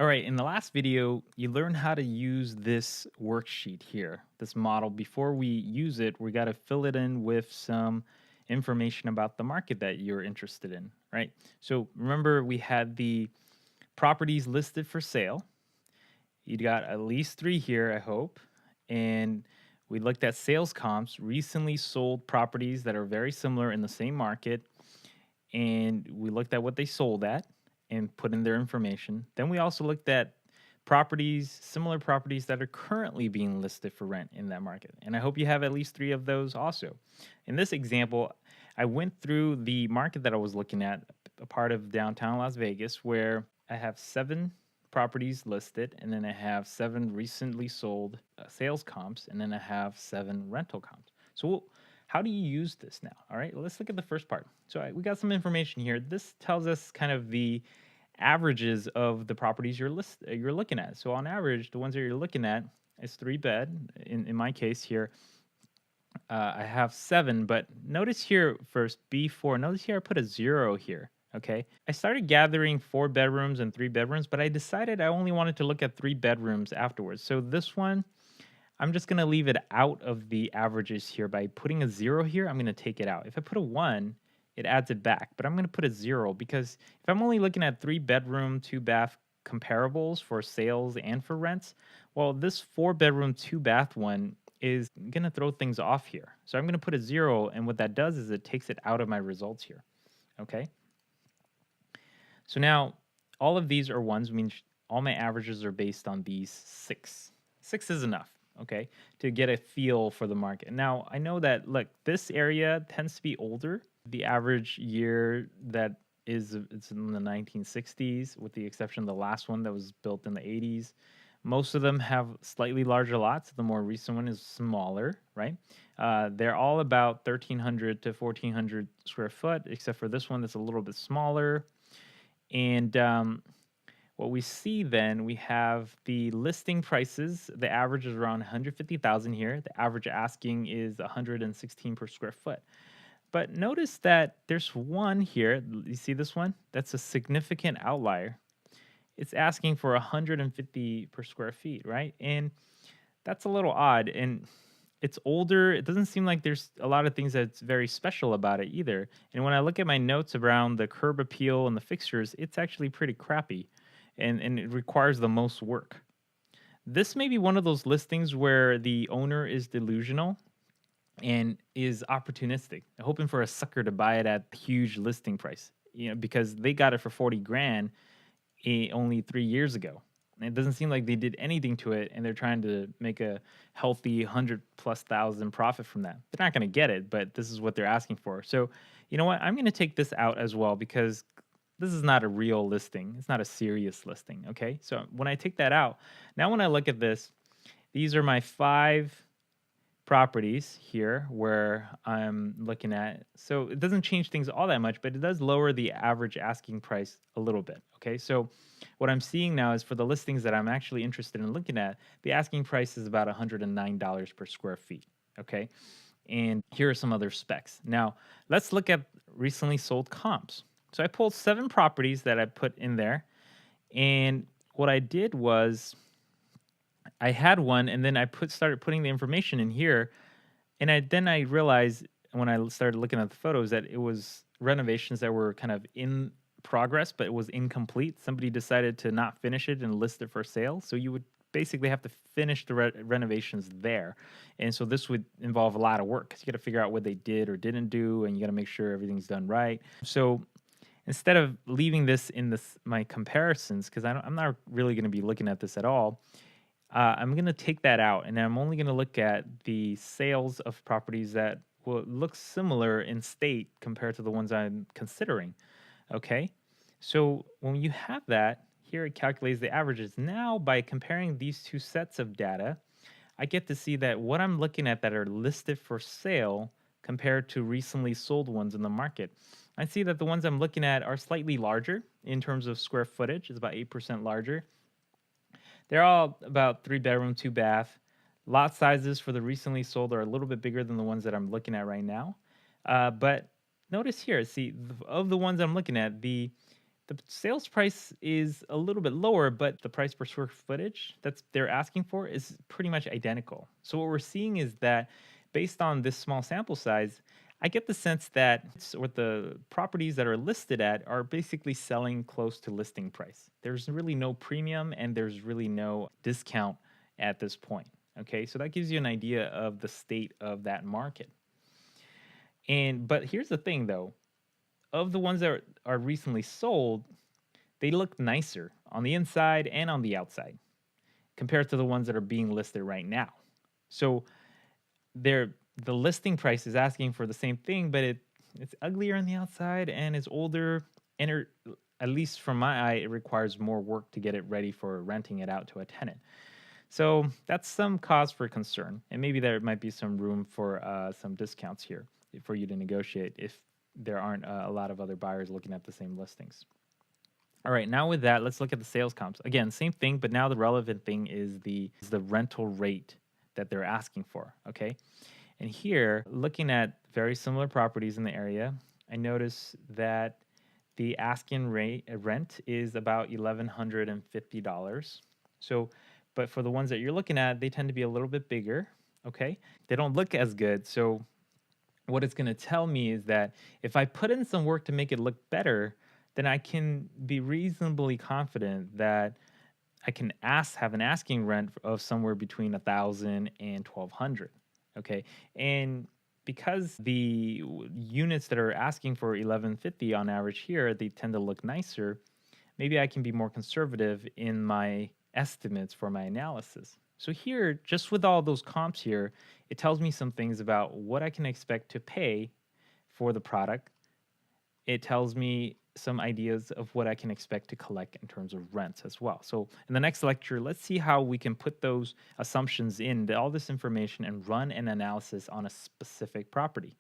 All right, in the last video, you learned how to use this worksheet here, this model. Before we use it, we got to fill it in with some information about the market that you're interested in, right? So remember, we had the properties listed for sale. You got at least three here, I hope. And we looked at sales comps, recently sold properties that are very similar in the same market, and we looked at what they sold at and put in their information. Then we also looked at properties, similar properties that are currently being listed for rent in that market. And I hope you have at least three of those also. In this example, I went through the market that I was looking at, a part of downtown Las Vegas, where I have 7 properties listed, and then I have 7 recently sold sales comps, and then I have 7 rental comps. So how do you use this now? All right, let's look at the first part. So we got some information here. This tells us kind of the averages of the properties you're looking at. So on average, the ones that you're looking at is 3-bed. In my case here, I have 7, but notice here first B4. Notice here I put a 0 here. Okay, I started gathering 4 bedrooms and 3 bedrooms, but I decided I only wanted to look at 3 bedrooms afterwards. So this one, I'm just going to leave it out of the averages here by putting a 0 here. I'm going to take it out. If I put a 1, it adds it back, but I'm going to put a 0 because if I'm only looking at 3-bedroom, 2-bath comparables for sales and for rents, well, this 4-bedroom, 2-bath one is going to throw things off here. So I'm going to put a 0, and what that does is it takes it out of my results here. Okay. So now all of these are ones, means all my averages are based on these 6. 6 is enough, okay, to get a feel for the market. Now, I know that, look, this area tends to be older. The average year that it's in the 1960s, with the exception of the last one that was built in the 80s. Most of them have slightly larger lots. The more recent one is smaller, right? They're all about 1,300 to 1,400 square foot, except for this one that's a little bit smaller. And what we see then, we have the listing prices. The average is around 150,000 here. The average asking is 116 per square foot. But notice that there's one here. You see this one? That's a significant outlier. It's asking for 150 per square feet, right? And that's a little odd. And it's older. It doesn't seem like there's a lot of things that's very special about it either. And when I look at my notes around the curb appeal and the fixtures, it's actually pretty crappy, and it requires the most work. This may be one of those listings where the owner is delusional and is opportunistic, hoping for a sucker to buy it at huge listing price, because they got it for 40 grand only 3 years ago. And it doesn't seem like they did anything to it, and they're trying to make a healthy 100,000+ profit from that. They're not going to get it, but this is what they're asking for. So, you know what? I'm going to take this out as well because this is not a real listing. It's not a serious listing. Okay. So when I take that out, now when I look at this, these are my 5 properties here where I'm looking at. So it doesn't change things all that much, but it does lower the average asking price a little bit. Okay, so what I'm seeing now is for the listings that I'm actually interested in looking at, the asking price is about $109 per square feet. Okay, and here are some other specs. Now let's look at recently sold comps. So I pulled 7 properties that I put in there, and what I did was I had one, and then I started putting the information in here, and then I realized when I started looking at the photos that it was renovations that were kind of in progress, but it was incomplete. Somebody decided to not finish it and list it for sale, so you would basically have to finish the renovations there, and so this would involve a lot of work because you got to figure out what they did or didn't do, and you got to make sure everything's done right. So instead of leaving this in my comparisons, because I'm not really going to be looking at this at all. I'm going to take that out, and I'm only going to look at the sales of properties that will look similar in state compared to the ones I'm considering. Okay, so when you have that, here it calculates the averages. Now, by comparing these two sets of data, I get to see that what I'm looking at that are listed for sale compared to recently sold ones in the market. I see that the ones I'm looking at are slightly larger in terms of square footage. It's about 8% larger. They're all about 3-bedroom, 2-bath. Lot sizes for the recently sold are a little bit bigger than the ones that I'm looking at right now. But notice here, see, of the ones I'm looking at, the The sales price is a little bit lower, but the price per square footage that's they're asking for is pretty much identical. So what we're seeing is that based on this small sample size, I get the sense that what the properties that are listed at are basically selling close to listing price. There's really no premium and there's really no discount at this point. Okay, so that gives you an idea of the state of that market. And but here's the thing though, of the ones that are recently sold, they look nicer on the inside and on the outside compared to the ones that are being listed right now. So they're the listing price is asking for the same thing, but it's uglier on the outside and it's older and at least from my eye, it requires more work to get it ready for renting it out to a tenant. So that's some cause for concern, and maybe there might be some room for some discounts here for you to negotiate if there aren't a lot of other buyers looking at the same listings. All right, now with that, let's look at the sales comps. Again, same thing, but now the relevant thing is the rental rate that they're asking for, okay? And here, looking at very similar properties in the area, I notice that the asking rate rent is about $1,150. So, but for the ones that you're looking at, they tend to be a little bit bigger, okay? They don't look as good. So, what it's going to tell me is that if I put in some work to make it look better, then I can be reasonably confident that I can have an asking rent of somewhere between 1,000 and 1,200. Okay, and because the units that are asking for 1150 on average here, they tend to look nicer. Maybe I can be more conservative in my estimates for my analysis. So here, just with all those comps here, it tells me some things about what I can expect to pay for the product. It tells me some ideas of what I can expect to collect in terms of rents as well. So in the next lecture, let's see how we can put those assumptions in all this information and run an analysis on a specific property.